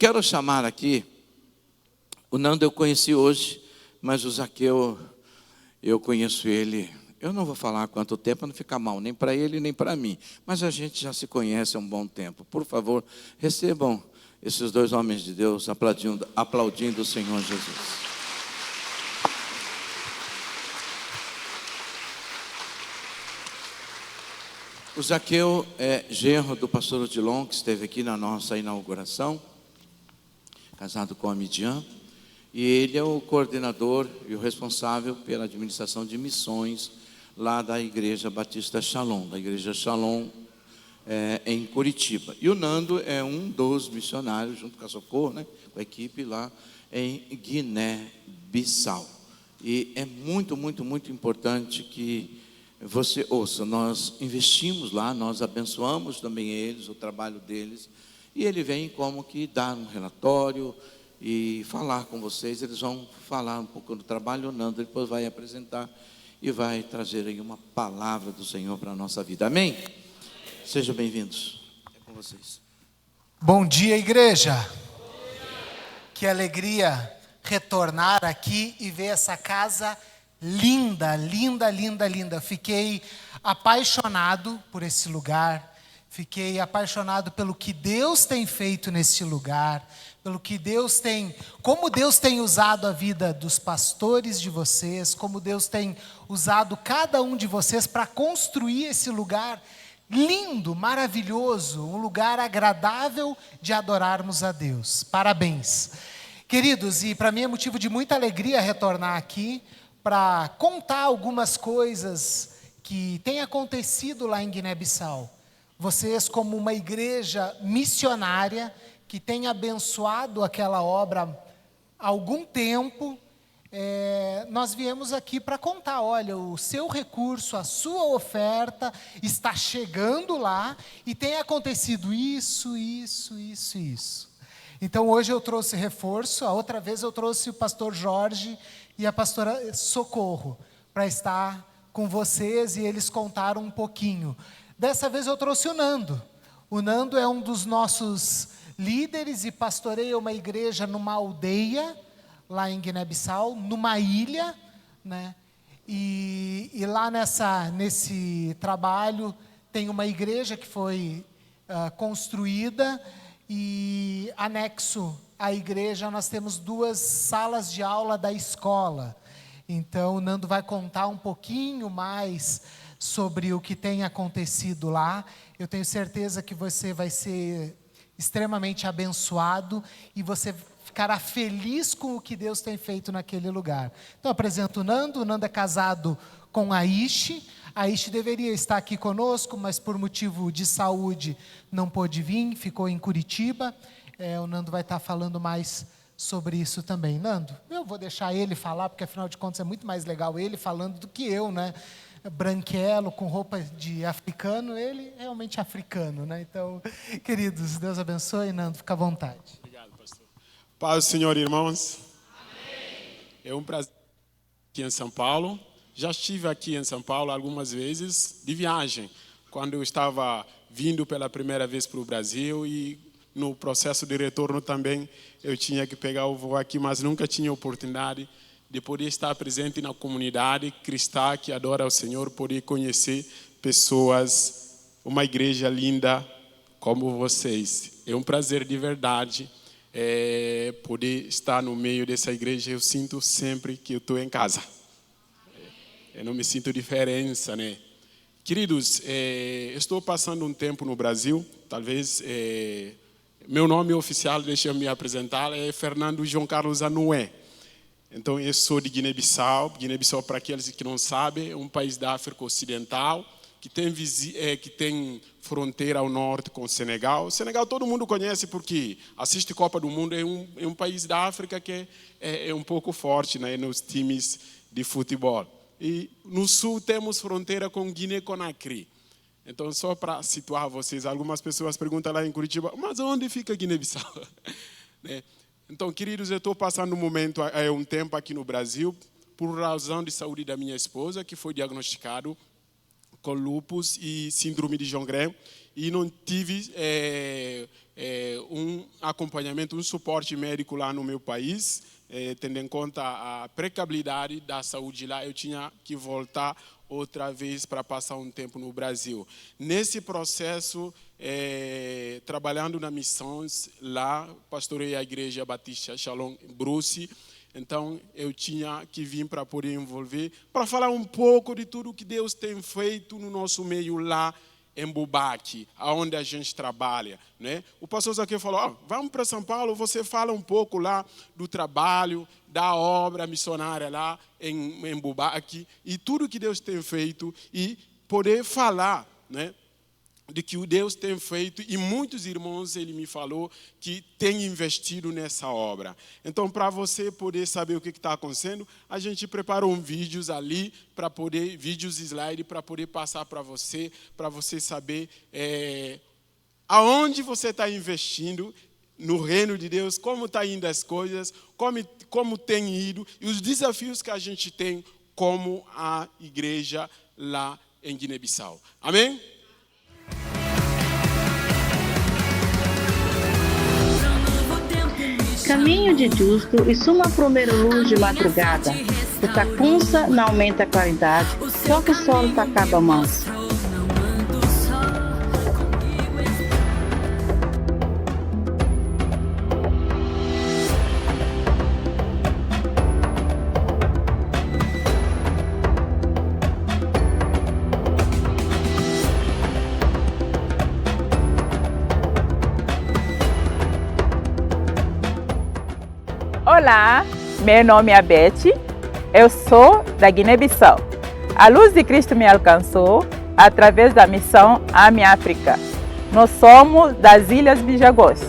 quero chamar aqui, o Nando eu conheci hoje, mas o Zaqueu, eu conheço ele, eu não vou falar há quanto tempo, para não ficar mal, nem para ele, nem para mim. Mas a gente já se conhece há um bom tempo. Por favor, recebam esses dois homens de Deus aplaudindo o Senhor Jesus. O Zaqueu é genro do pastor Odilon, que esteve aqui na nossa inauguração, casado com a Midian. E ele é o coordenador e o responsável pela administração de missões lá da Igreja Batista Shalom, da Igreja Shalom em Curitiba. E o Nando é um dos missionários, junto com a Socorro, né, com a equipe lá em Guiné-Bissau. E é muito, muito, muito importante que você ouça. Nós investimos lá, nós abençoamos também eles, o trabalho deles. E ele vem como que dar um relatório e falar com vocês. Eles vão falar um pouco do trabalho. O Nando depois vai apresentar e vai trazer aí uma palavra do Senhor para a nossa vida. Amém? Sejam bem-vindos. É com vocês. Bom dia, igreja. Que alegria retornar aqui e ver essa casa linda, linda, linda, linda. Fiquei apaixonado por esse lugar. Fiquei apaixonado pelo que Deus tem feito nesse lugar, pelo que Deus tem, como Deus tem usado a vida dos pastores de vocês, como Deus tem usado cada um de vocês para construir esse lugar lindo, maravilhoso, um lugar agradável de adorarmos a Deus. Parabéns. Queridos, e para mim é motivo de muita alegria retornar aqui para contar algumas coisas que têm acontecido lá em Guiné-Bissau. Vocês, como uma igreja missionária que tem abençoado aquela obra há algum tempo, nós viemos aqui para contar, olha, o seu recurso, a sua oferta está chegando lá e tem acontecido isso. Então hoje eu trouxe reforço, a outra vez eu trouxe o pastor Jorge e a pastora Socorro para estar com vocês e eles contaram um pouquinho. Dessa vez eu trouxe o Nando. O Nando é um dos nossos líderes e pastoreia uma igreja numa aldeia, lá em Guiné-Bissau, numa ilha, né? E lá nesse trabalho tem uma igreja que foi construída e anexo à igreja nós temos 2 salas de aula da escola. Então o Nando vai contar um pouquinho mais sobre o que tem acontecido lá. Eu tenho certeza que você vai ser extremamente abençoado e você ficará feliz com o que Deus tem feito naquele lugar. Então apresento o Nando é casado com a Ishi. A Ishi deveria estar aqui conosco, mas por motivo de saúde não pôde vir, ficou em Curitiba. O Nando vai estar falando mais sobre isso também. Nando, eu vou deixar ele falar, porque afinal de contas é muito mais legal ele falando do que eu, né? Branquelo, com roupa de africano, ele é realmente africano, né? Então, queridos, Deus abençoe. Nando, fica à vontade. Obrigado, pastor. Paz do Senhor, irmãos. Amém. É um prazer aqui em São Paulo. Já estive aqui em São Paulo algumas vezes de viagem, quando eu estava vindo pela primeira vez para o Brasil e no processo de retorno também eu tinha que pegar o voo aqui, mas nunca tinha oportunidade de poder estar presente na comunidade cristã que adora o Senhor, poder conhecer pessoas, uma igreja linda como vocês. É um prazer de verdade poder estar no meio dessa igreja. Eu sinto sempre que eu estou em casa. Eu não me sinto diferença, né? Queridos, estou passando um tempo no Brasil, talvez meu nome oficial, deixa eu me apresentar, é Fernando João Carlos Anué. Então, eu sou de Guiné-Bissau. Guiné-Bissau, para aqueles que não sabem, é um país da África Ocidental, que tem fronteira ao norte com o Senegal. O Senegal todo mundo conhece porque assiste Copa do Mundo, é um país da África que é um pouco forte, né, nos times de futebol. E no sul temos fronteira com Guiné-Conakry. Então, só para situar vocês, algumas pessoas perguntam lá em Curitiba, mas onde fica Guiné-Bissau? Né? Então, queridos, eu estou passando um tempo aqui no Brasil, por razão de saúde da minha esposa, que foi diagnosticado com lúpus e síndrome de Sjögren, e não tive um acompanhamento, um suporte médico lá no meu país, tendo em conta a precariedade da saúde lá, eu tinha que voltar outra vez para passar um tempo no Brasil. Nesse processo, trabalhando na missões lá, pastorei a Igreja Batista Shalom Bruce. Então, eu tinha que vir para poder envolver, para falar um pouco de tudo que Deus tem feito no nosso meio lá em Bubaque, onde a gente trabalha, né? O pastor Zaqueu falou, vamos para São Paulo, você fala um pouco lá do trabalho, da obra missionária lá em Bubaque, e tudo que Deus tem feito, e poder falar, né, de que o Deus tem feito, e muitos irmãos, ele me falou, que tem investido nessa obra. Então, para você poder saber o que está acontecendo, a gente preparou vídeos ali, vídeos slide, para poder passar para você saber aonde você está investindo no reino de Deus, como está indo as coisas, como tem ido, e os desafios que a gente tem como a igreja lá em Guiné-Bissau. Amém? Caminho de justo e suma primeiro luz de madrugada. O tacunça não aumenta a claridade, só que o sol tá acaba manso. Olá, meu nome é Beth, eu sou da Guiné-Bissau. A luz de Cristo me alcançou através da missão AME África. Nós somos das Ilhas Bijagós.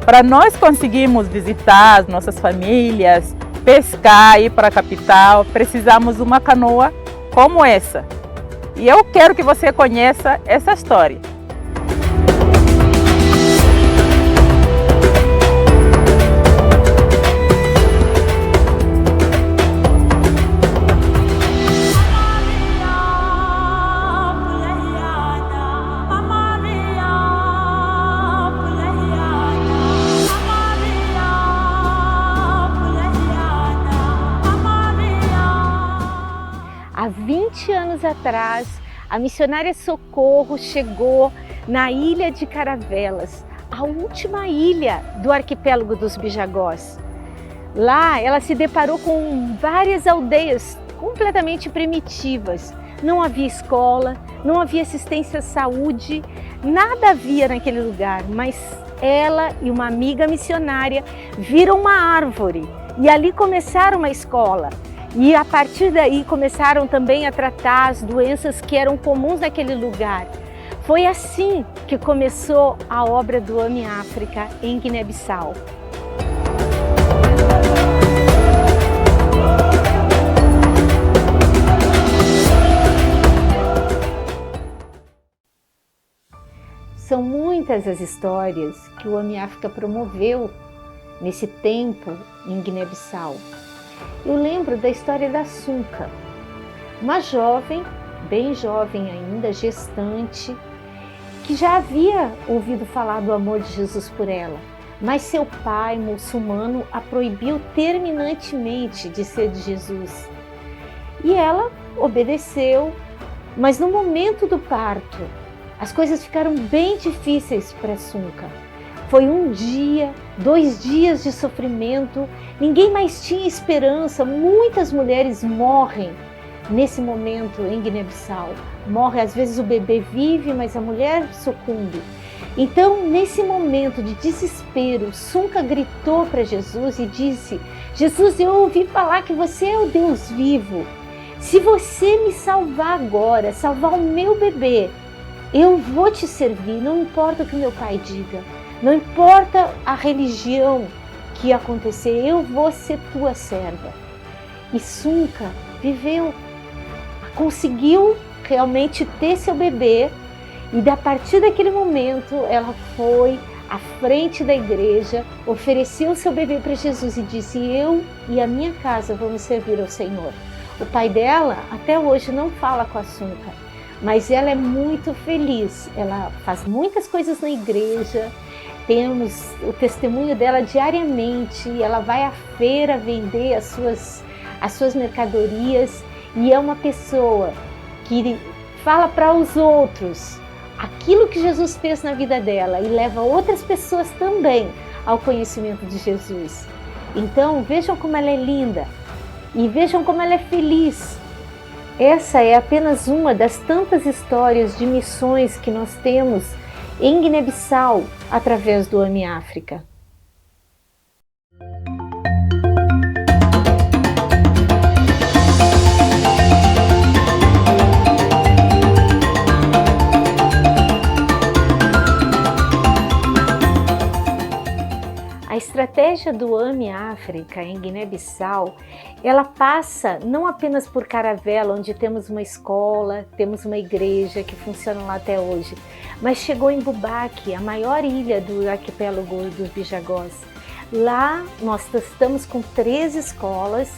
Para nós conseguirmos visitar as nossas famílias, pescar, ir para a capital, precisamos de uma canoa como essa. E eu quero que você conheça essa história. Há 20 anos atrás, a missionária Socorro chegou na ilha de Caravelas, a última ilha do arquipélago dos Bijagós. Lá ela se deparou com várias aldeias completamente primitivas. Não havia escola, não havia assistência à saúde, nada havia naquele lugar, mas ela e uma amiga missionária viram uma árvore e ali começaram uma escola. E a partir daí começaram também a tratar as doenças que eram comuns naquele lugar. Foi assim que começou a obra do AME África em Guiné-Bissau. São muitas as histórias que o AME África promoveu nesse tempo em Guiné-Bissau. Eu lembro da história da Sunca, uma jovem, bem jovem ainda, gestante, que já havia ouvido falar do amor de Jesus por ela, mas seu pai, muçulmano, a proibiu terminantemente de ser de Jesus. E ela obedeceu, mas no momento do parto, as coisas ficaram bem difíceis para Sunca. Foi 1 dia, 2 dias de sofrimento, ninguém mais tinha esperança, muitas mulheres morrem nesse momento em Guiné-Bissau. Morre, às vezes o bebê vive, mas a mulher sucumbe. Então, nesse momento de desespero, Sunca gritou para Jesus e disse: Jesus, eu ouvi falar que você é o Deus vivo. Se você me salvar agora, salvar o meu bebê, eu vou te servir, não importa o que meu pai diga. Não importa a religião que acontecer, eu vou ser tua serva. E Sunca viveu, conseguiu realmente ter seu bebê, e a partir daquele momento ela foi à frente da igreja, ofereceu seu bebê para Jesus e disse: eu e a minha casa vamos servir ao Senhor. O pai dela até hoje não fala com a Sunca, mas ela é muito feliz. Ela faz muitas coisas na igreja, temos o testemunho dela diariamente. Ela vai à feira vender as suas mercadorias e é uma pessoa que fala para os outros aquilo que Jesus fez na vida dela e leva outras pessoas também ao conhecimento de Jesus. Então vejam como ela é linda e vejam como ela é feliz. Essa é apenas uma das tantas histórias de missões que nós temos em Guiné-Bissau através do AMI África. A estratégia do AMI África em Guiné-Bissau, ela passa não apenas por Caravela, onde temos uma escola, temos uma igreja que funcionam lá até hoje, mas chegou em Bubaque, a maior ilha do arquipélago dos Bijagós. Lá nós estamos com 13 escolas,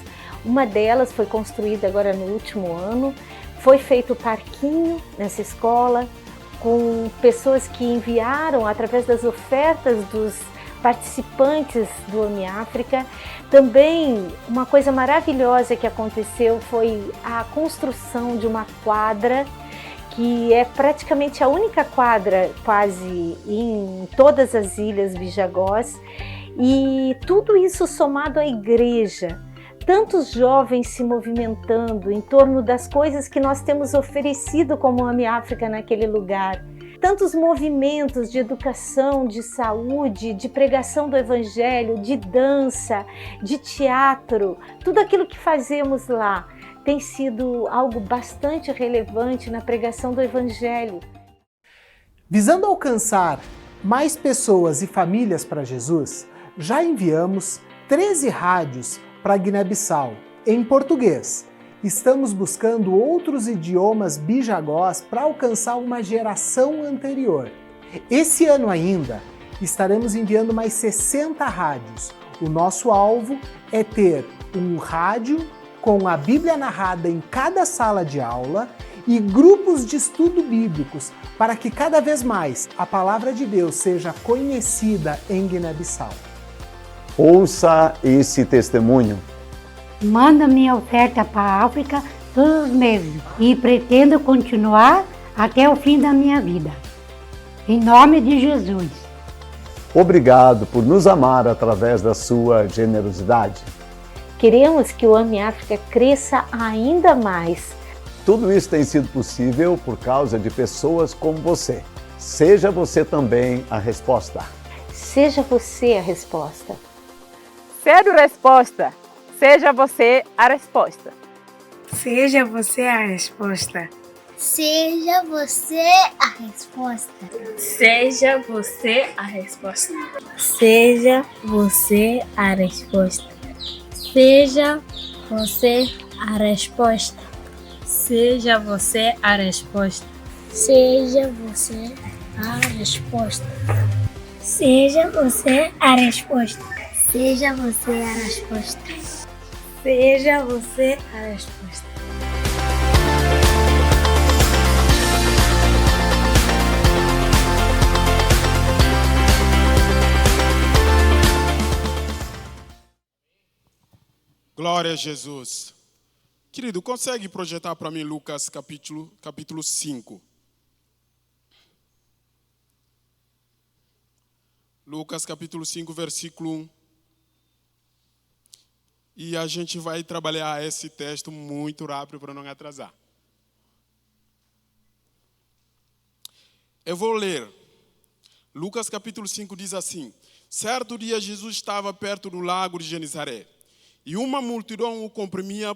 uma delas foi construída agora no último ano, foi feito parquinho nessa escola, com pessoas que enviaram através das ofertas dos participantes do AMI África. Também uma coisa maravilhosa que aconteceu foi a construção de uma quadra, que é praticamente a única quadra quase em todas as ilhas Bijagós, e tudo isso somado à igreja. Tantos jovens se movimentando em torno das coisas que nós temos oferecido como AMI África naquele lugar. Tantos movimentos de educação, de saúde, de pregação do evangelho, de dança, de teatro, tudo aquilo que fazemos lá tem sido algo bastante relevante na pregação do evangelho. Visando alcançar mais pessoas e famílias para Jesus, já enviamos 13 rádios para Guiné-Bissau, em português. Estamos buscando outros idiomas bijagós para alcançar uma geração anterior. Esse ano ainda, estaremos enviando mais 60 rádios. O nosso alvo é ter um rádio com a Bíblia narrada em cada sala de aula e grupos de estudo bíblicos para que cada vez mais a palavra de Deus seja conhecida em Guiné-Bissau. Ouça esse testemunho. Manda minha oferta para a África todos os meses e pretendo continuar até o fim da minha vida. Em nome de Jesus. Obrigado por nos amar através da sua generosidade. Queremos que o AMI África cresça ainda mais. Tudo isso tem sido possível por causa de pessoas como você. Seja você também a resposta. Seja você a resposta. Sendo resposta. Seja você a resposta. Seja você a resposta. Seja você a resposta. Seja você a resposta. Seja você a resposta. Seja você a resposta. Seja você a resposta. Seja você a resposta. Seja você a resposta. Seja você a resposta. Seja você a resposta. Glória a Jesus. Querido, consegue projetar para mim Lucas capítulo 5? Lucas capítulo 5, versículo 1. E a gente vai trabalhar esse texto muito rápido para não atrasar. Eu vou ler. Lucas capítulo 5 diz assim: certo dia Jesus estava perto do lago de Genezaré, e uma multidão o comprimia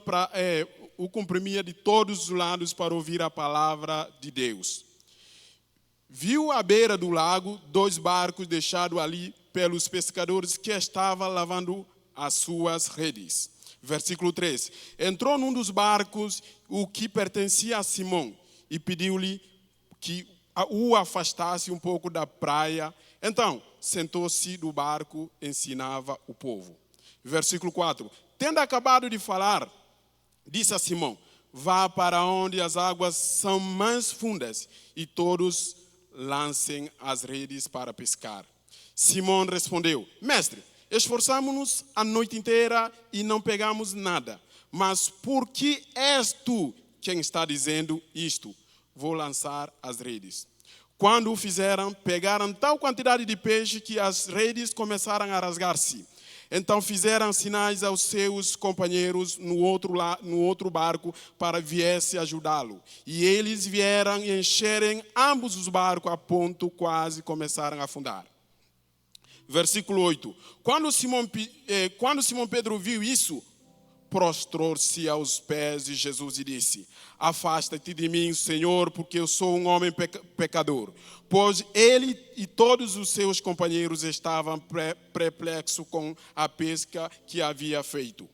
de todos os lados para ouvir a palavra de Deus. Viu à beira do lago 2 barcos deixados ali pelos pescadores que estavam lavando as suas redes. Versículo 3. Entrou num dos barcos, o que pertencia a Simão, e pediu-lhe que o afastasse um pouco da praia. Então, sentou-se do barco, ensinava o povo. Versículo 4. Tendo acabado de falar, disse a Simão: vá para onde as águas são mais fundas e todos lancem as redes para pescar. Simão respondeu: Mestre, esforçamos-nos a noite inteira e não pegamos nada. Mas por que és tu quem está dizendo isto? Vou lançar as redes. Quando o fizeram, pegaram tal quantidade de peixe que as redes começaram a rasgar-se. Então fizeram sinais aos seus companheiros no outro barco para viesse ajudá-lo. E eles vieram e encherem ambos os barcos a ponto quase começaram a afundar. Versículo 8. Quando Simão Pedro viu isso, prostrou-se aos pés de Jesus e disse: Afasta-te de mim, Senhor, porque eu sou um homem pecador. Pois ele e todos os seus companheiros estavam perplexos com a pesca que havia feito.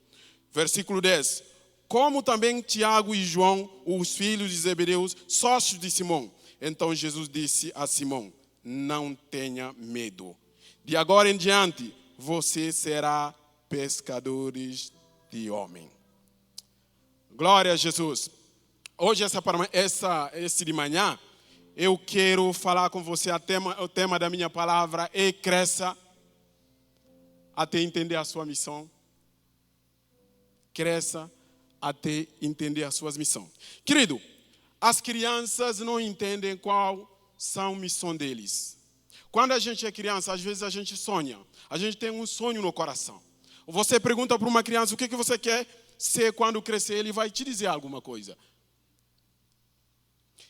Versículo 10. Como também Tiago e João, os filhos de Zebedeu, sócios de Simão. Então Jesus disse a Simão: Não tenha medo. De agora em diante, você será pescadores de homem. Glória a Jesus. Hoje, esse de manhã, eu quero falar com você o tema da minha palavra é cresça até entender a sua missão. Cresça até entender a sua missão. Querido, as crianças não entendem qual são a missão deles. Quando a gente é criança, às vezes a gente sonha. A gente tem um sonho no coração. Você pergunta para uma criança o que você quer ser quando crescer, ele vai te dizer alguma coisa.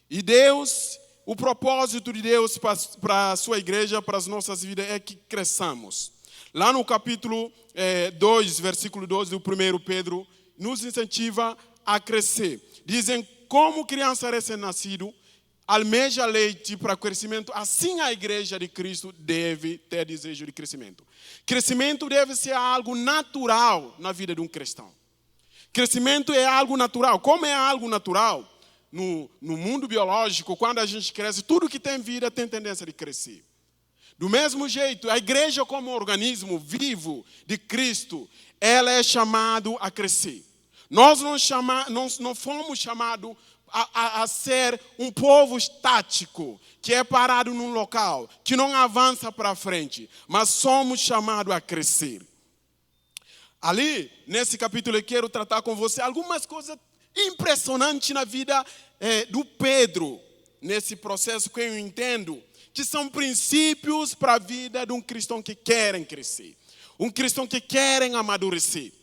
E Deus, o propósito de Deus para a sua igreja, para as nossas vidas, é que cresçamos. Lá no capítulo 2, versículo 12 do 1 Pedro, nos incentiva a crescer. Dizem, como criança recém-nascido, almeja leite para crescimento, assim a igreja de Cristo deve ter desejo de crescimento. Crescimento deve ser algo natural na vida de um cristão. Crescimento é algo natural. Como é algo natural? No mundo biológico, quando a gente cresce, tudo que tem vida tem tendência de crescer. Do mesmo jeito, a igreja como organismo vivo de Cristo, ela é chamada a crescer. Nós não fomos chamados a ser um povo estático, que é parado num local, que não avança para frente, mas somos chamados a crescer. Ali, nesse capítulo, eu quero tratar com você algumas coisas impressionantes na vida do Pedro, nesse processo que eu entendo, que são princípios para a vida de um cristão que quer crescer, um cristão que quer amadurecer.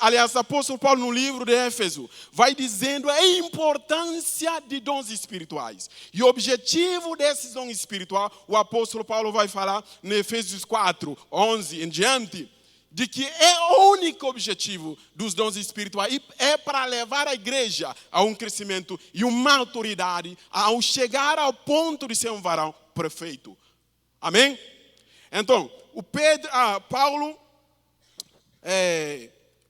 Aliás, o apóstolo Paulo no livro de Éfeso vai dizendo a importância de dons espirituais. E o objetivo desses dons espirituais, o apóstolo Paulo vai falar em Efésios 4, 11 em diante, de que é o único objetivo dos dons espirituais e é para levar a igreja a um crescimento e uma autoridade ao chegar ao ponto de ser um varão perfeito. Amém? Então, Paulo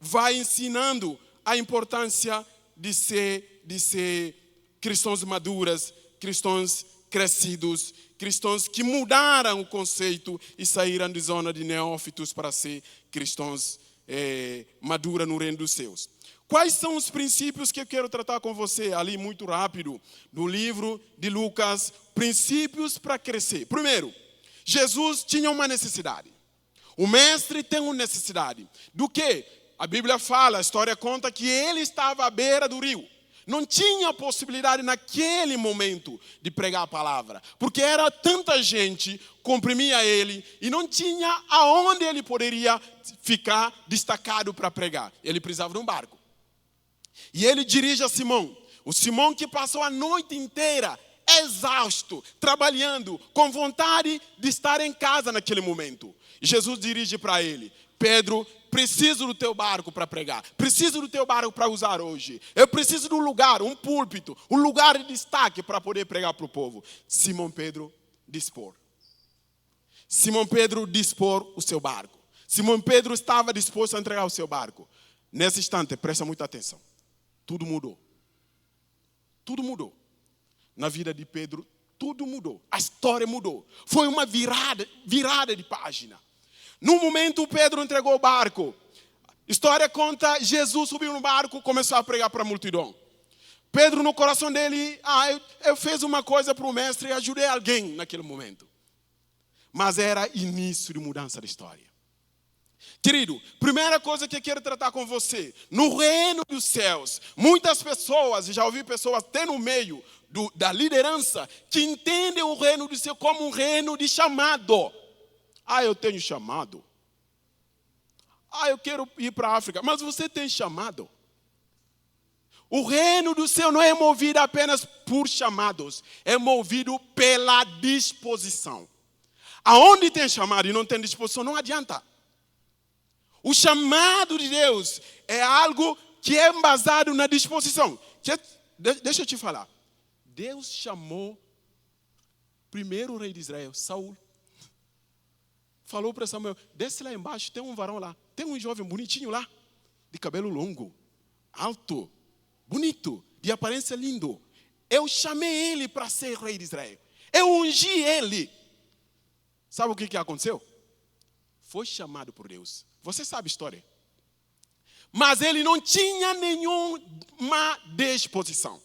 vai ensinando a importância de ser cristãos maduros, cristãos crescidos, cristãos que mudaram o conceito e saíram de zona de neófitos para ser cristãos maduros no reino dos céus. Quais são os princípios que eu quero tratar com você ali muito rápido, no livro de Lucas, princípios para crescer. Primeiro, Jesus tinha uma necessidade. O mestre tem uma necessidade. Do quê? A Bíblia fala, a história conta que ele estava à beira do rio. Não tinha possibilidade naquele momento de pregar a palavra. Porque era tanta gente, comprimia ele, e não tinha aonde ele poderia ficar destacado para pregar. Ele precisava de um barco. E ele dirige a Simão. O Simão que passou a noite inteira exausto, trabalhando, com vontade de estar em casa naquele momento. E Jesus dirige para ele: Pedro, preciso do teu barco para pregar. Preciso do teu barco para usar hoje. Eu preciso de um lugar, um púlpito, um lugar de destaque para poder pregar para o povo. Simão Pedro dispor. Simão Pedro dispor o seu barco. Simão Pedro estava disposto a entregar o seu barco. Nesse instante, presta muita atenção. Tudo mudou. Tudo mudou. Na vida de Pedro, tudo mudou. A história mudou. Foi uma virada de página. No momento, Pedro entregou o barco. História conta, Jesus subiu no barco, começou a pregar para a multidão. Pedro, no coração dele, eu fiz uma coisa para o mestre e ajudei alguém naquele momento. Mas era início de mudança da história. Querido, primeira coisa que eu quero tratar com você. No reino dos céus, muitas pessoas, já ouvi pessoas até no meio da liderança, que entendem o reino do céu como um reino de chamado. Eu tenho chamado. Eu quero ir para a África. Mas você tem chamado. O reino do céu não é movido apenas por chamados. É movido pela disposição. Aonde tem chamado e não tem disposição, não adianta. O chamado de Deus é algo que é embasado na disposição. Deixa eu te falar. Deus chamou primeiro o rei de Israel, Saul. Falou para Samuel, desce lá embaixo, tem um varão lá. Tem um jovem bonitinho lá, de cabelo longo, alto, bonito, de aparência lindo. Eu chamei ele para ser rei de Israel. Eu ungi ele. Sabe o que aconteceu? Foi chamado por Deus. Você sabe a história. Mas ele não tinha nenhuma disposição.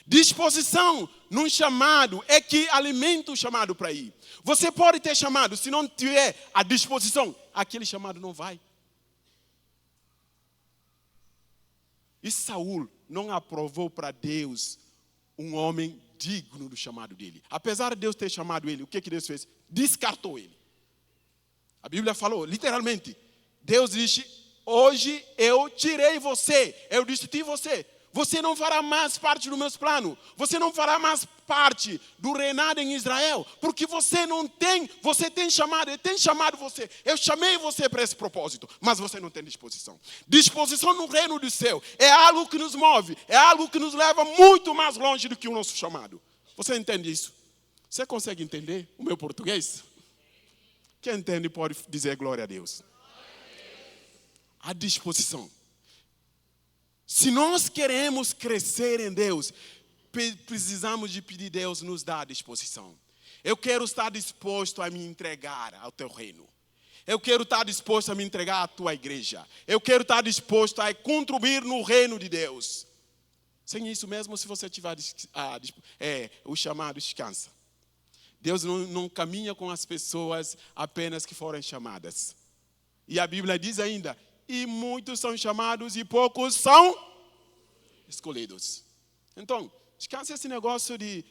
Disposição num chamado é que alimenta o chamado para ir. Você pode ter chamado, se não tiver a disposição, aquele chamado não vai. E Saul não aprovou para Deus um homem digno do chamado dele. Apesar de Deus ter chamado ele, o que Deus fez? Descartou ele. A Bíblia falou, literalmente, Deus disse, hoje eu tirei você, eu destituí você. Você não fará mais parte dos meus planos. Você não fará mais parte do reinado em Israel. Porque você tem chamado, ele tem chamado você. Eu chamei você para esse propósito, mas você não tem disposição. Disposição no reino do céu é algo que nos move, é algo que nos leva muito mais longe do que o nosso chamado. Você entende isso? Você consegue entender o meu português? Quem entende pode dizer glória a Deus. A disposição. Se nós queremos crescer em Deus, precisamos de pedir a Deus nos dar a disposição. Eu quero estar disposto a me entregar ao teu reino. Eu quero estar disposto a me entregar à tua igreja. Eu quero estar disposto a contribuir no reino de Deus. Sem isso mesmo, se você tiver o chamado, descansa. Deus não caminha com as pessoas apenas que forem chamadas. E a Bíblia diz ainda, e muitos são chamados e poucos são escolhidos. Então, descansa esse negócio de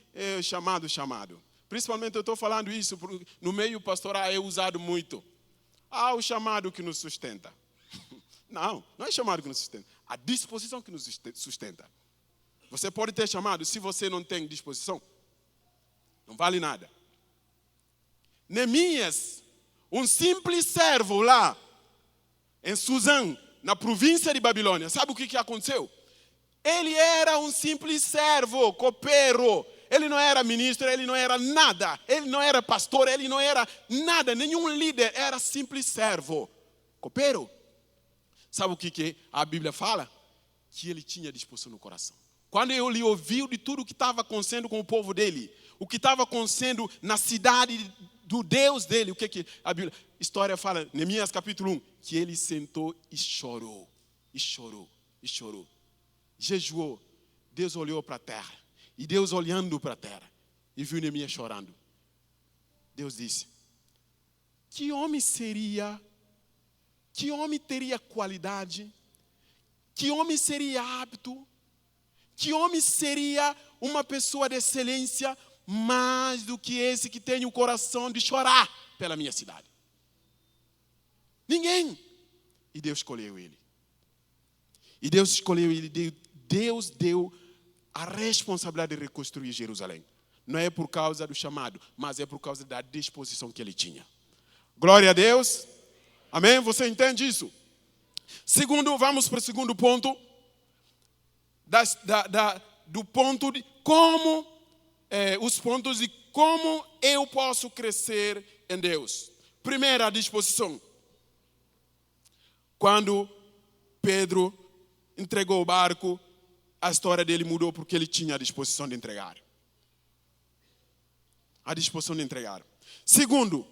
chamado. Principalmente eu estou falando isso, no meio pastoral é usado muito. O chamado que nos sustenta. Não é chamado que nos sustenta. A disposição que nos sustenta. Você pode ter chamado, se você não tem disposição, não vale nada. Neemias, um simples servo lá, em Suzã, na província de Babilônia. Sabe o que aconteceu? Ele era um simples servo, copeiro. Ele não era ministro, ele não era nada. Ele não era pastor, ele não era nada. Nenhum líder, era simples servo, copeiro. Sabe o que a Bíblia fala? Que ele tinha disposição no coração. Quando ele ouviu de tudo o que estava acontecendo com o povo dele, o que estava acontecendo na cidade do Deus dele, o que a história fala, Neemias capítulo 1, que ele sentou e chorou, jejuou. Deus olhou para a terra, e Deus olhando para a terra, e viu Neemias chorando. Deus disse, que homem teria qualidade, que homem seria apto, que homem seria uma pessoa de excelência, mais do que esse que tem o coração de chorar pela minha cidade. Ninguém. E Deus escolheu ele. Deus deu a responsabilidade de reconstruir Jerusalém. Não é por causa do chamado, mas é por causa da disposição que ele tinha. Glória a Deus. Amém? Você entende isso? Vamos para o segundo ponto. Do ponto de como... os pontos de como eu posso crescer em Deus. Primeiro, a disposição. Quando Pedro entregou o barco, a história dele mudou porque ele tinha a disposição de entregar. A disposição de entregar. Segundo,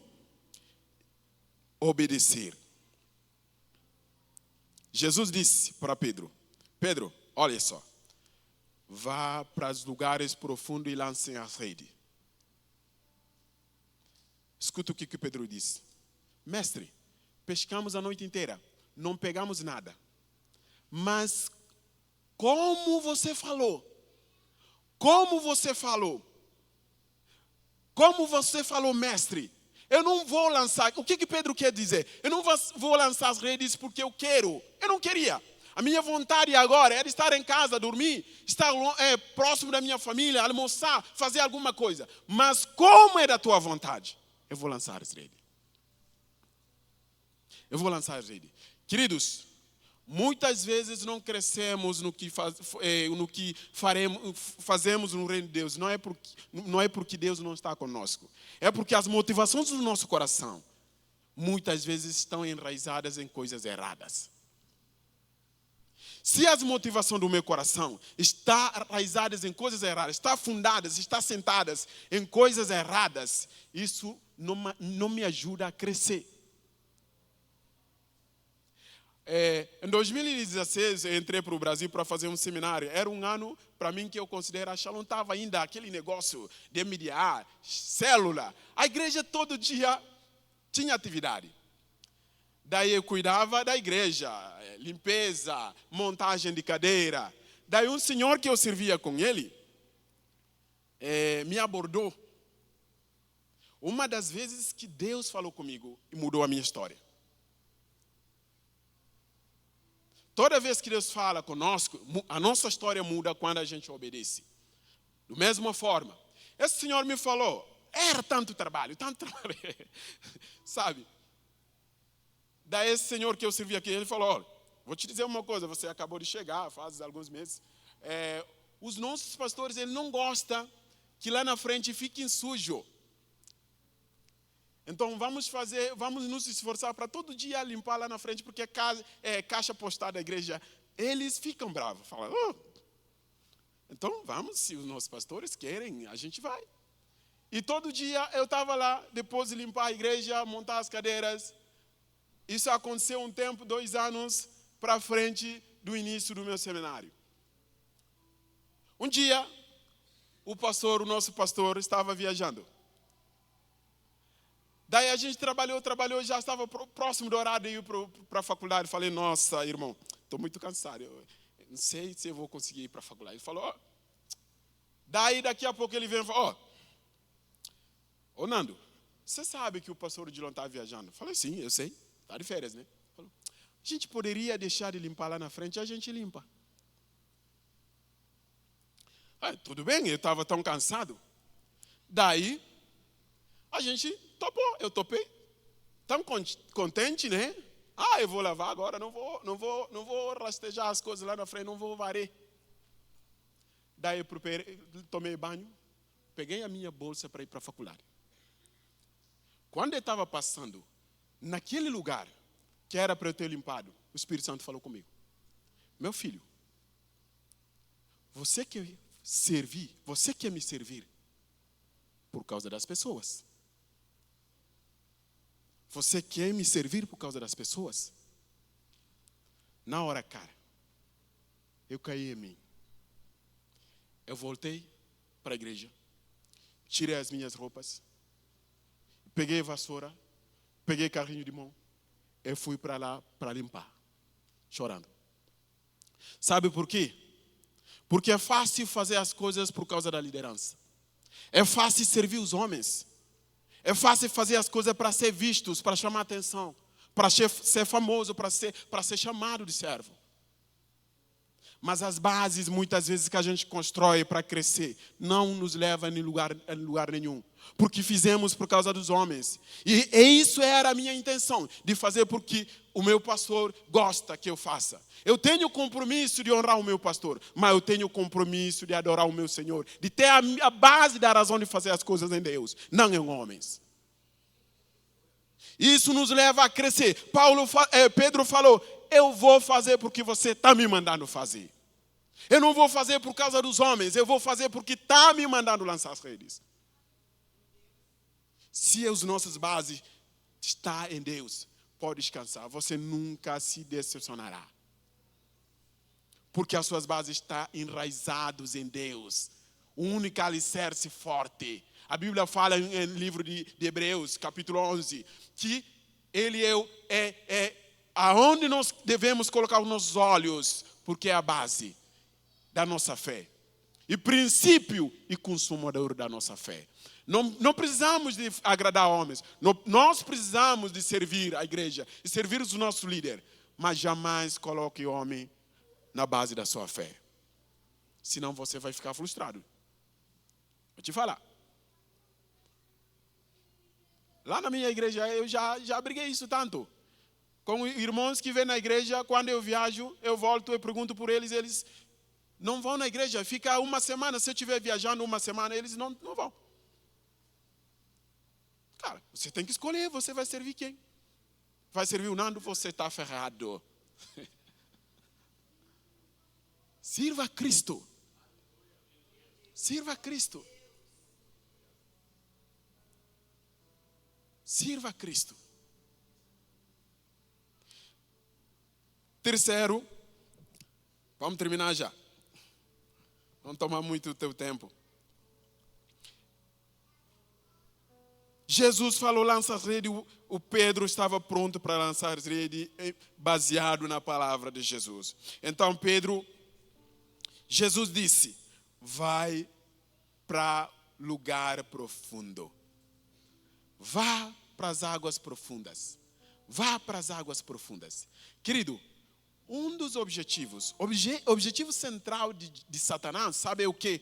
obedecer. Jesus disse para Pedro: Pedro, olha só, vá para os lugares profundos e lancem as redes. Escuta o que Pedro disse: Mestre, pescamos a noite inteira, não pegamos nada. Mas como você falou, mestre, eu não vou lançar. O que Pedro quer dizer? Eu não vou lançar as redes porque eu quero. Eu não queria. A minha vontade agora era estar em casa, dormir, estar próximo da minha família, almoçar, fazer alguma coisa. Mas como é da tua vontade? Eu vou lançar as redes. Queridos, muitas vezes não crescemos no que fazemos no reino de Deus. Não é porque Deus não está conosco. É porque as motivações do nosso coração muitas vezes estão enraizadas em coisas erradas. Se as motivações do meu coração estão enraizadas em coisas erradas, estão fundadas, estão sentadas em coisas erradas, isso não me ajuda a crescer. Em 2016, eu entrei para o Brasil para fazer um seminário. Era um ano, para mim, que eu considero, acho que não estava ainda aquele negócio de mediar, célula. A igreja todo dia tinha atividade. Daí eu cuidava da igreja, limpeza, montagem de cadeira. Daí um senhor que eu servia com ele, me abordou. Uma das vezes que Deus falou comigo e mudou a minha história. Toda vez que Deus fala conosco, a nossa história muda quando a gente obedece. Da mesma forma, esse senhor me falou, era tanto trabalho, sabe? Daí esse senhor que eu servi aqui, ele falou, olha, vou te dizer uma coisa, você acabou de chegar, faz alguns meses. Os nossos pastores, ele não gosta que lá na frente fiquem sujo. Então vamos nos esforçar para todo dia limpar lá na frente, porque caixa postal da igreja, eles ficam bravos. Falam, então vamos, se os nossos pastores querem, a gente vai. E todo dia eu estava lá, depois de limpar a igreja, montar as cadeiras. Isso aconteceu um tempo, 2 anos para frente do início do meu seminário. Um dia, o nosso pastor estava viajando. Daí a gente trabalhou, já estava próximo do horário de ir para a faculdade. Falei, nossa, irmão, estou muito cansado. Eu não sei se eu vou conseguir ir para a faculdade. Ele falou, Daí daqui a pouco ele veio e falou, ô Nando, você sabe que o pastor Odilon está viajando? Eu falei, sim, eu sei, está de férias, né? Falou, a gente poderia deixar de limpar lá na frente e a gente limpa. Tudo bem, eu estava tão cansado. Daí, a gente topou, eu topei. Tão contente, né? Eu vou lavar agora, não vou rastejar as coisas lá na frente, não vou varrer. Daí eu tomei banho, peguei a minha bolsa para ir para a faculdade. Quando eu estava passando naquele lugar que era para eu ter limpado, o Espírito Santo falou comigo, meu filho, você quer me servir por causa das pessoas. Você quer me servir por causa das pessoas? Na hora, cara, eu caí em mim. Eu voltei para a igreja, tirei as minhas roupas, peguei vassoura, peguei carrinho de mão, e fui para lá para limpar, chorando. Sabe por quê? Porque é fácil fazer as coisas por causa da liderança. É fácil servir os homens. É fácil fazer as coisas para ser vistos, para chamar atenção, para ser famoso, para ser chamado de servo. Mas as bases, muitas vezes, que a gente constrói para crescer, não nos levam em lugar nenhum. Porque fizemos por causa dos homens. E isso era a minha intenção, de fazer porque o meu pastor gosta que eu faça. Eu tenho o compromisso de honrar o meu pastor, mas eu tenho o compromisso de adorar o meu Senhor, de ter a base da razão de fazer as coisas em Deus, não em homens. Isso nos leva a crescer. Pedro falou, eu vou fazer porque você está me mandando fazer. Eu não vou fazer por causa dos homens, eu vou fazer porque está me mandando lançar as redes. Se as nossas bases estão em Deus, pode descansar, você nunca se decepcionará. porque as suas bases estão enraizadas em Deus. O único alicerce forte. A Bíblia fala no livro de Hebreus, capítulo 11, que Ele é aonde nós devemos colocar os nossos olhos, porque é a base da nossa fé. E princípio e consumador da nossa fé. Não precisamos de agradar homens. Nós precisamos de servir a igreja e servir os nossos líderes. Mas jamais coloque o homem na base da sua fé. Senão você vai ficar frustrado. Vou te falar. Lá na minha igreja eu já briguei isso tanto. Com irmãos que vêm na igreja, quando eu viajo, eu volto e pergunto por eles, eles não vão na igreja, fica uma semana, se eu estiver viajando uma semana, eles não vão. Cara, você tem que escolher, você vai servir quem? Vai servir o Nando, você está ferrado. Sirva a Cristo. Sirva a Cristo. Sirva a Cristo. Terceiro, vamos terminar já. Não tomar muito o teu tempo. Jesus falou, lança as redes, o Pedro estava pronto para lançar as redes, baseado na palavra de Jesus. Então Jesus disse, vai para lugar profundo. Vá para as águas profundas. Vá para as águas profundas. Querido, um dos objetivos, objetivo central de Satanás, sabe o quê?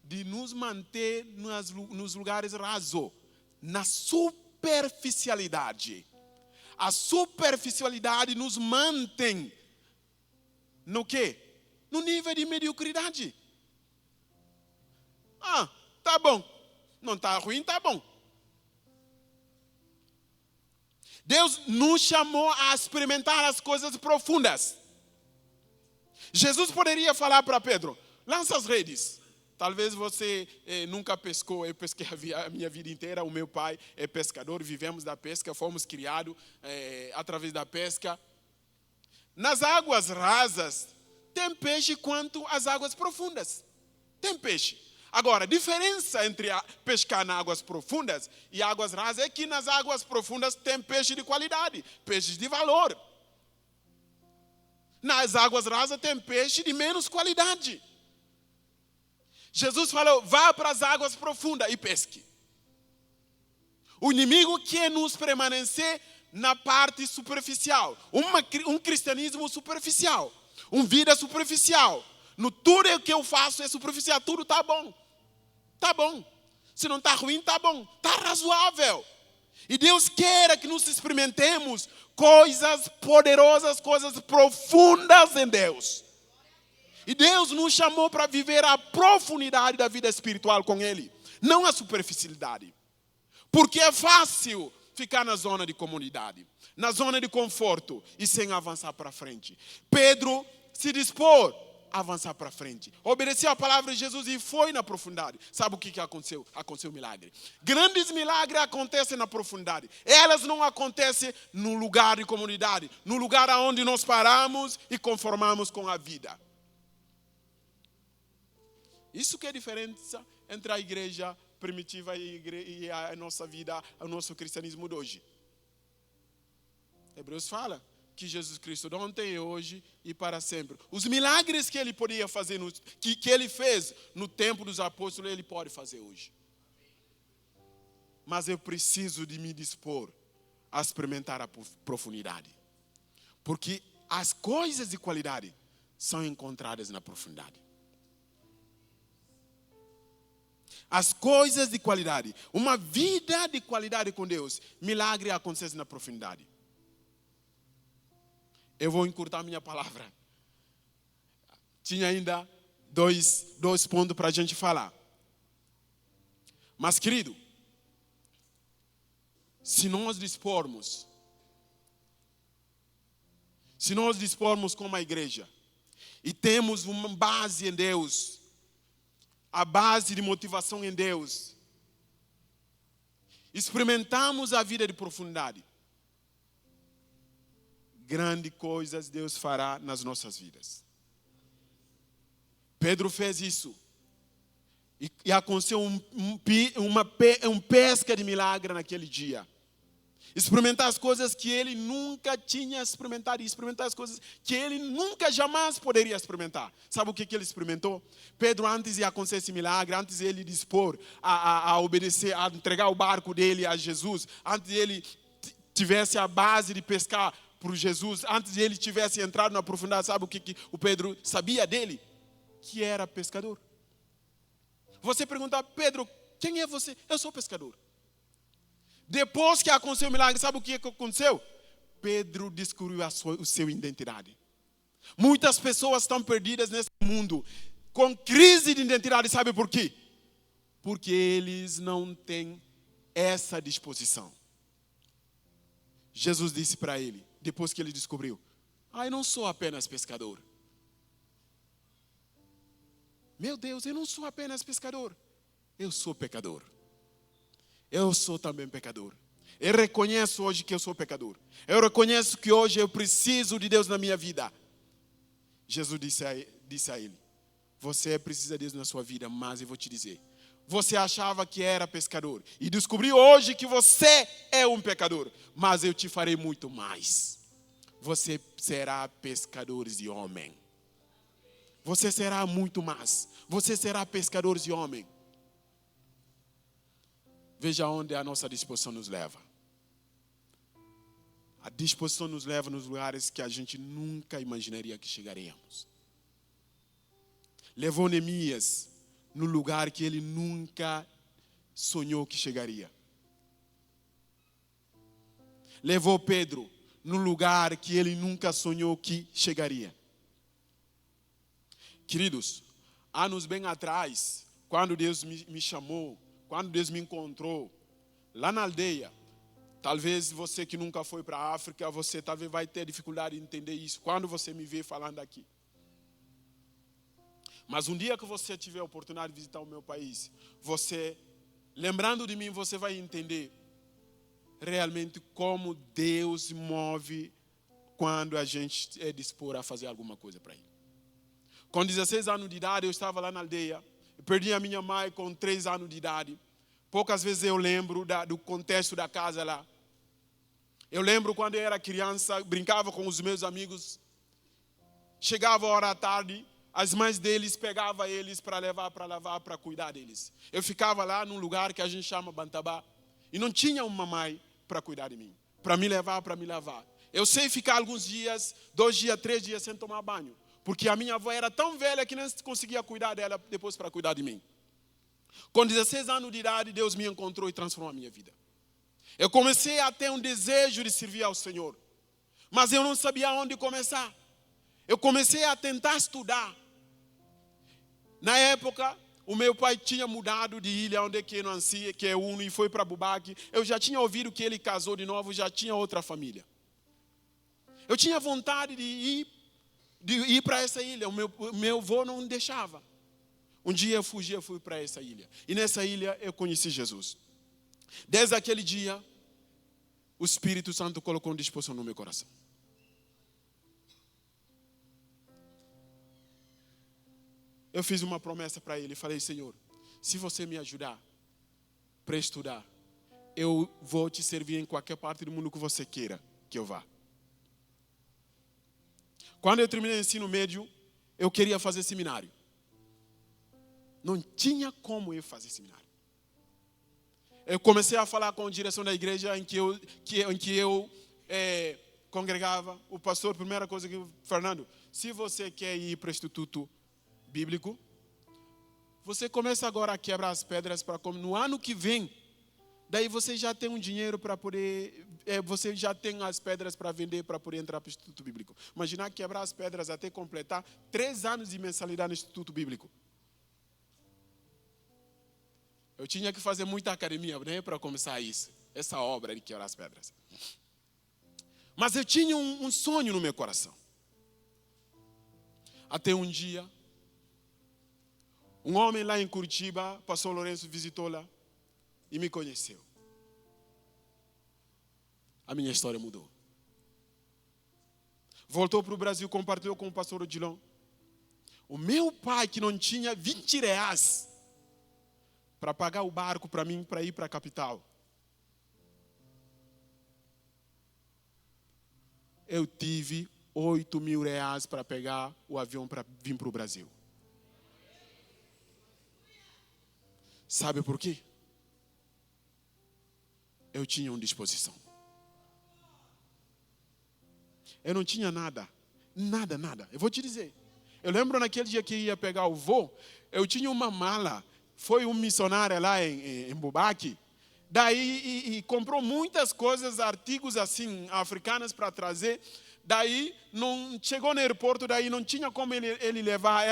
De nos manter nos lugares rasos. Na superficialidade. A superficialidade nos mantém no quê? No nível de mediocridade. Ah, tá bom. Não tá ruim, tá bom. Deus nos chamou a experimentar as coisas profundas. Jesus poderia falar para Pedro, lança as redes. Talvez você nunca pescou, eu pesquei a minha vida inteira, o meu pai é pescador, vivemos da pesca, fomos criados através da pesca. Nas águas rasas, tem peixe quanto as águas profundas. Tem peixe. Agora, a diferença entre pescar nas águas profundas e águas rasas é que nas águas profundas tem peixe de qualidade, peixes de valor. Nas águas rasas tem peixe de menos qualidade. Jesus falou, vá para as águas profundas e pesque. O inimigo quer nos permanecer na parte superficial. Um cristianismo superficial. Uma vida superficial. No tudo o que eu faço é superficial. Tudo está bom. Está bom. Se não está ruim, está bom. Está razoável. E Deus quer que nos experimentemos coisas poderosas, coisas profundas em Deus. E Deus nos chamou para viver a profundidade da vida espiritual com Ele, não a superficialidade. Porque é fácil ficar na zona de comunidade, na zona de conforto e sem avançar para frente. Pedro se dispôs a avançar para frente. Obedeceu a palavra de Jesus e foi na profundidade. Sabe o que aconteceu? Aconteceu um milagre. Grandes milagres acontecem na profundidade. Elas não acontecem no lugar de comunidade, no lugar onde nós paramos e conformamos com a vida. Isso que é a diferença entre a igreja primitiva e a nossa vida, o nosso cristianismo de hoje. Hebreus fala que Jesus Cristo de ontem, hoje e para sempre. Os milagres que ele podia fazer, que ele fez no tempo dos apóstolos, ele pode fazer hoje. Mas eu preciso de me dispor a experimentar a profundidade. Porque as coisas de qualidade são encontradas na profundidade. As coisas de qualidade, uma vida de qualidade com Deus, milagre acontece na profundidade. Eu vou encurtar minha palavra. Tinha ainda dois pontos para a gente falar. Mas, querido, se nós dispormos como a igreja e temos uma base em Deus, a base de motivação em Deus, experimentamos a vida de profundidade, grandes coisas Deus fará nas nossas vidas. Pedro fez isso. E aconteceu uma pesca de milagre naquele dia. Experimentar as coisas que ele nunca tinha experimentado. E experimentar as coisas que ele nunca jamais poderia experimentar. Sabe o que ele experimentou? Pedro, antes de acontecer esse milagre, antes de ele dispor a obedecer, a entregar o barco dele a Jesus, antes de ele tivesse a base de pescar por Jesus, antes de ele tivesse entrado na profundidade, sabe o que o Pedro sabia dele? Que era pescador. Você pergunta, Pedro, quem é você? Eu sou pescador. Depois que aconteceu o milagre, sabe o que aconteceu? Pedro descobriu a sua identidade. Muitas pessoas estão perdidas nesse mundo, com crise de identidade, sabe por quê? Porque eles não têm essa disposição. Jesus disse para ele, depois que ele descobriu, eu não sou apenas pescador. Meu Deus, eu não sou apenas pescador, eu sou pecador. Eu sou também pecador. Eu reconheço hoje que eu sou pecador. Eu reconheço que hoje eu preciso de Deus na minha vida. Jesus disse a ele, você precisa de Deus na sua vida, mas eu vou te dizer, você achava que era pescador e descobriu hoje que você é um pecador, mas eu te farei muito mais. Você será pescador de homem. Você será muito mais. Você será pescador de homem. Veja onde a nossa disposição nos leva. A disposição nos leva nos lugares que a gente nunca imaginaria que chegaríamos. Levou Neemias no lugar que ele nunca sonhou que chegaria. Levou Pedro no lugar que ele nunca sonhou que chegaria. Queridos, anos bem atrás, quando Deus me chamou, quando Deus me encontrou, lá na aldeia, talvez você que nunca foi para a África, você talvez vai ter dificuldade de entender isso, quando você me vê falando aqui. Mas um dia que você tiver a oportunidade de visitar o meu país, você, lembrando de mim, você vai entender realmente como Deus move quando a gente é dispor a fazer alguma coisa para Ele. Com 16 anos de idade, eu estava lá na aldeia. Eu perdi a minha mãe com 3 anos de idade. Poucas vezes eu lembro do contexto da casa lá. Eu lembro quando eu era criança, brincava com os meus amigos. Chegava a hora da tarde, as mães deles pegavam eles para levar, para lavar, para cuidar deles. Eu ficava lá num lugar que a gente chama Bantabá. E não tinha uma mãe para cuidar de mim. Para me levar, para me lavar. Eu sei ficar alguns dias, 2 dias, 3 dias sem tomar banho. Porque a minha avó era tão velha que não conseguia cuidar dela depois para cuidar de mim. Com 16 anos de idade, Deus me encontrou e transformou a minha vida. Eu comecei a ter um desejo de servir ao Senhor. Mas eu não sabia onde começar. Eu comecei a tentar estudar. Na época, o meu pai tinha mudado de ilha onde que eu nasci, que é Uno, e foi para Bubaque. Eu já tinha ouvido que ele casou de novo, já tinha outra família. Eu tinha vontade de ir para essa ilha. O meu avô não deixava. Um dia eu fui para essa ilha. E nessa ilha eu conheci Jesus. Desde aquele dia, o Espírito Santo colocou uma disposição no meu coração. Eu fiz uma promessa para ele. Falei, Senhor, se você me ajudar para estudar, eu vou te servir em qualquer parte do mundo que você queira que eu vá. Quando eu terminei o ensino médio, eu queria fazer seminário. Não tinha como eu fazer seminário. Eu comecei a falar com a direção da igreja em que eu congregava. O pastor, primeira coisa que Fernando, se você quer ir para o Instituto Bíblico, você começa agora a quebrar as pedras para como no ano que vem. Daí você já tem um dinheiro para poder, você já tem as pedras para vender para poder entrar para o Instituto Bíblico. Imaginar quebrar as pedras até completar 3 anos de mensalidade no Instituto Bíblico. Eu tinha que fazer muita academia, né, para começar isso, essa obra de quebrar as pedras. Mas eu tinha um sonho no meu coração. Até um dia, um homem lá em Curitiba, pastor Lourenço, visitou lá e me conheceu. A minha história mudou. Voltou para o Brasil, compartilhou com o pastor Odilon. O meu pai, que não tinha 20 reais para pagar o barco para mim, para ir para a capital. Eu tive 8.000 reais para pegar o avião para vir para o Brasil. Sabe por quê? Eu tinha uma disposição. Eu não tinha nada. Nada. Eu vou te dizer. Eu lembro naquele dia que ia pegar o voo, eu tinha uma mala. Foi um missionário lá em Bubaque. Daí e comprou muitas coisas, artigos assim, africanos para trazer. Daí não chegou no aeroporto, daí não tinha como ele levar,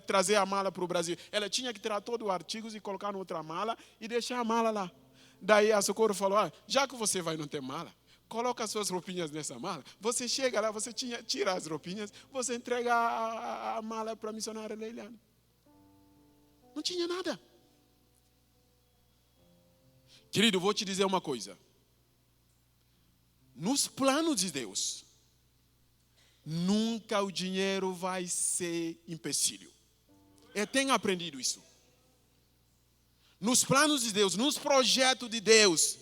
trazer a mala para o Brasil. Ela tinha que tirar todos os artigos e colocar em outra mala e deixar a mala lá. Daí a Socorro falou, já que você vai não ter mala, coloca as suas roupinhas nessa mala. Você chega lá, você tira as roupinhas, você entrega a mala para a missionária Leiliane. Não tinha nada. Querido, vou te dizer uma coisa. Nos planos de Deus, nunca o dinheiro vai ser empecilho. Eu tenho aprendido isso. Nos planos de Deus, nos projetos de Deus,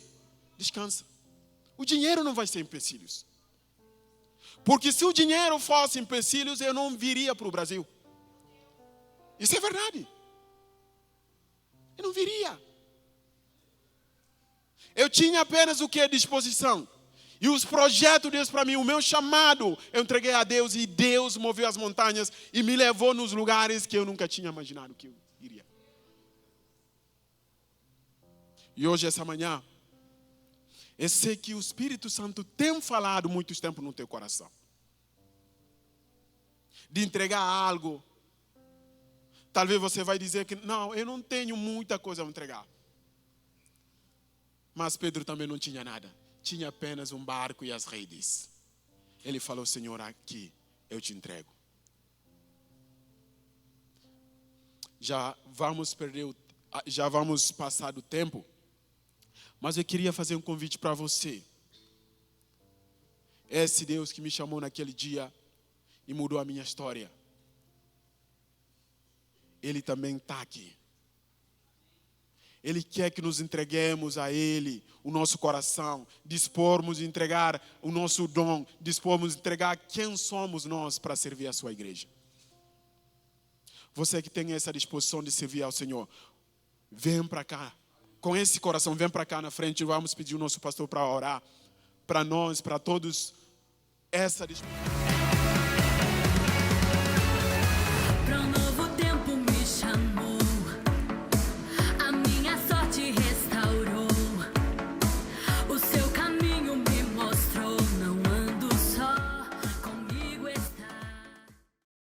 descansa. O dinheiro não vai ser empecilhos. Porque se o dinheiro fosse empecilhos, eu não viria para o Brasil. Isso é verdade. Eu não viria. Eu tinha apenas o que? Disposição. E os projetos de Deus para mim, o meu chamado, eu entreguei a Deus e Deus moveu as montanhas e me levou nos lugares que eu nunca tinha imaginado que eu iria. E hoje, essa manhã, eu sei que o Espírito Santo tem falado muito tempo no teu coração. De entregar algo. Talvez você vai dizer que, não, eu não tenho muita coisa a entregar. Mas Pedro também não tinha nada. Tinha apenas um barco e as redes. Ele falou, Senhor, aqui eu te entrego. Já vamos passar do tempo. Mas eu queria fazer um convite para você. Esse Deus que me chamou naquele dia e mudou a minha história. Ele também está aqui. Ele quer que nos entreguemos a Ele, o nosso coração, dispormos de entregar o nosso dom, dispormos de entregar quem somos nós para servir a sua igreja. Você que tem essa disposição de servir ao Senhor, vem para cá. Com esse coração, vem para cá na frente. Vamos pedir o nosso pastor para orar para nós, para todos, essa disposição.